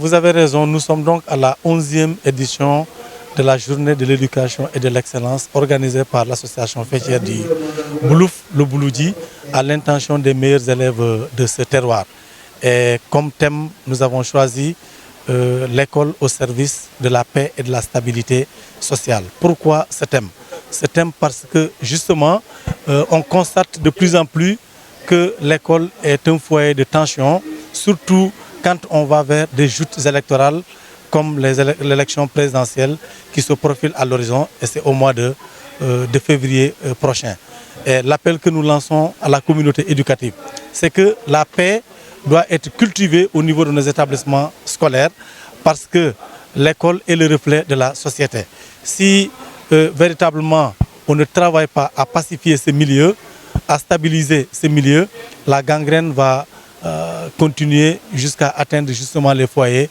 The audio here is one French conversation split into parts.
vous avez raison, nous sommes donc à la 11e édition de la journée de l'éducation et de l'excellence organisée par l'association fêtière du Boulouf, le Bouloudji, à l'intention des meilleurs élèves de ce terroir. Et comme thème, nous avons choisi l'école au service de la paix et de la stabilité sociale. Pourquoi ce thème? Ce thème parce que justement, on constate de plus en plus que l'école est un foyer de tension, surtout quand on va vers des joutes électorales comme l'élection présidentielle qui se profile à l'horizon, et c'est au mois de février prochain. L'appel que nous lançons à la communauté éducative, c'est que la paix doit être cultivée au niveau de nos établissements scolaires parce que l'école est le reflet de la société. Si véritablement on ne travaille pas à pacifier ces milieux, à stabiliser ces milieux, la gangrène va continuer jusqu'à atteindre justement les foyers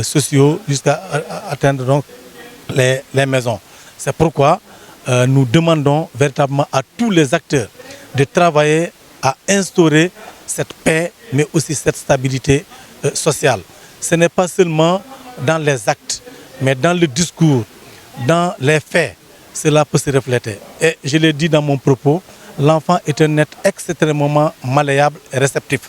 sociaux, jusqu'à atteindre donc les maisons. C'est pourquoi nous demandons véritablement à tous les acteurs de travailler à instaurer cette paix, mais aussi cette stabilité sociale. Ce n'est pas seulement dans les actes, mais dans le discours, dans les faits, cela peut se refléter. Et je l'ai dit dans mon propos, l'enfant est un être extrêmement malléable et réceptif.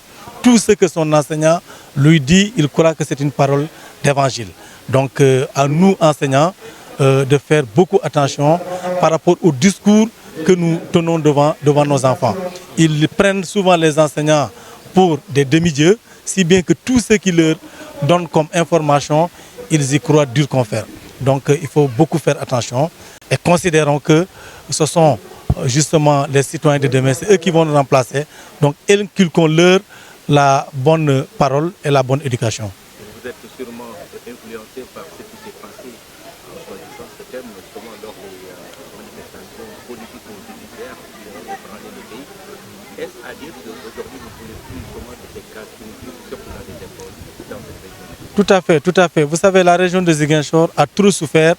Tout ce que son enseignant lui dit, il croit que c'est une parole d'évangile. Donc à nous enseignants de faire beaucoup attention par rapport au discours que nous tenons devant nos enfants. Ils prennent souvent les enseignants pour des demi-dieux, si bien que tout ce qu'ils leur donnent comme information, ils y croient dur comme fer. Donc il faut beaucoup faire attention et considérons que ce sont justement les citoyens de demain, c'est eux qui vont nous remplacer. Donc inculquons-leur la bonne parole et la bonne éducation. Vous êtes sûrement influencé par ce qui s'est passé en choisissant ce thème, notamment lors des manifestations politiques ou judiciaires qui ont ébranlé le pays. Est-ce à dire qu'aujourd'hui vous ne voulez plus comment de ces cas qui surtout dans les écoles dans cette région? Tout à fait, tout à fait. Vous savez, la région de Ziguinchor a trop souffert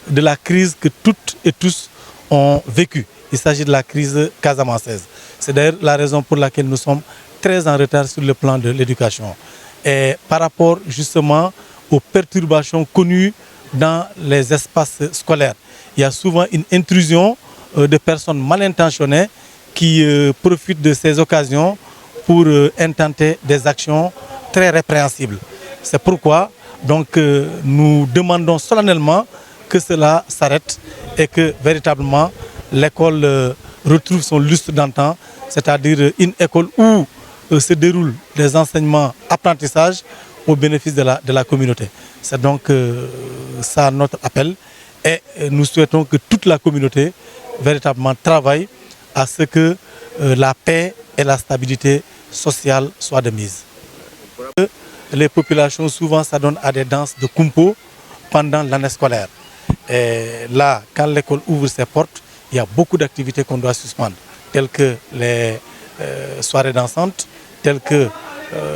de la crise que toutes et tous ont vécue. Il s'agit de la crise casamançaise. C'est d'ailleurs la raison pour laquelle nous sommes très en retard sur le plan de l'éducation. Et par rapport justement aux perturbations connues dans les espaces scolaires, il y a souvent une intrusion de personnes mal intentionnées qui profitent de ces occasions pour intenter des actions très répréhensibles. C'est pourquoi donc, nous demandons solennellement que cela s'arrête et que véritablement l'école retrouve son lustre d'antan, c'est-à-dire une école où se déroulent des enseignements apprentissages au bénéfice de la communauté. C'est donc ça notre appel et nous souhaitons que toute la communauté véritablement travaille à ce que la paix et la stabilité sociale soient de mise. Les populations souvent s'adonnent à des danses de kumpo pendant l'année scolaire. Et là, quand l'école ouvre ses portes, il y a beaucoup d'activités qu'on doit suspendre, telles que les soirées dansantes, telles que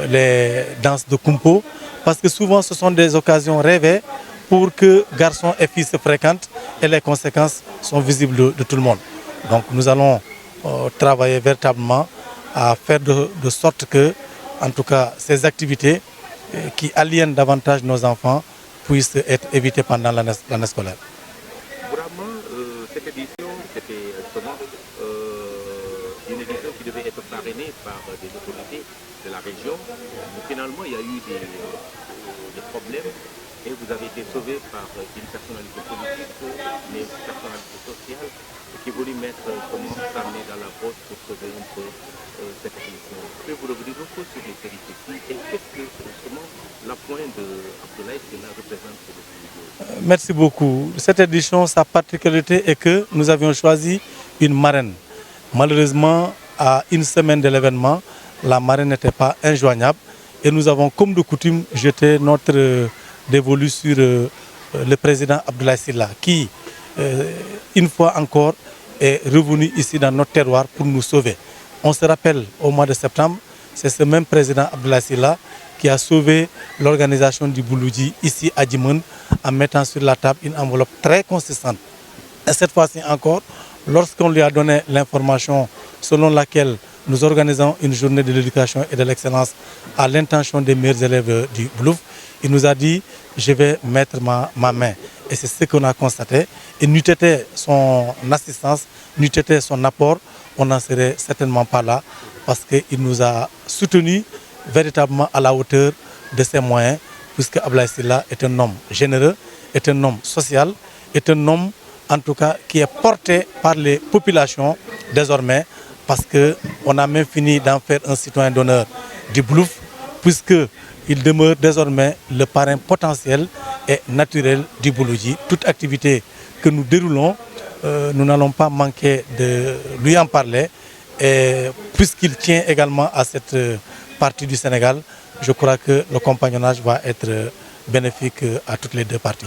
les danses de kumpo, parce que souvent ce sont des occasions rêvées pour que garçons et filles se fréquentent et les conséquences sont visibles de tout le monde. Donc nous allons travailler véritablement à faire de sorte que, en tout cas, ces activités qui aliènent davantage nos enfants puissent être évitées pendant l'année scolaire. Vraiment, cette édition, c'était justement une édition qui devait être parrainée par des autorités de la région. Mais finalement, il y a eu des problèmes et vous avez été sauvé par une personnalité politique, mais une personnalité sociale qui voulait mettre comment ça met dans la poche pour sauver un peu cette édition. Pouvez-vous revenir un peu sur les péripéties et qu'est-ce que justement l'appoint d'Abdoulaye Sylla représente pour le pays? Merci beaucoup. Cette édition, sa particularité est que nous avions choisi une marraine. Malheureusement, à une semaine de l'événement, la marraine n'était pas injoignable et nous avons, comme de coutume, jeté notre dévolu sur le président Abdoulaye Sylla qui, une fois encore, est revenu ici dans notre terroir pour nous sauver. On se rappelle, au mois de septembre, c'est ce même président Abdoulaye Sylla qui a sauvé l'organisation du Bouloudji ici à Djimoun en mettant sur la table une enveloppe très consistante. Et cette fois-ci encore, lorsqu'on lui a donné l'information selon laquelle nous organisons une journée de l'éducation et de l'excellence à l'intention des meilleurs élèves du Boulouf. Il nous a dit, je vais mettre ma main. Et c'est ce qu'on a constaté. Et n'eût été son assistance, n'eût été son apport, on n'en serait certainement pas là, parce qu'il nous a soutenus véritablement à la hauteur de ses moyens, puisque Ablaye Sylla est un homme généreux, est un homme social, est un homme en tout cas qui est porté par les populations désormais, parce qu'on a même fini d'en faire un citoyen d'honneur du Boulouf, puisqu'il demeure désormais le parrain potentiel et naturel du Bouloudji. Toute activité que nous déroulons, nous n'allons pas manquer de lui en parler. Et puisqu'il tient également à cette partie du Sénégal, je crois que le compagnonnage va être bénéfique à toutes les deux parties.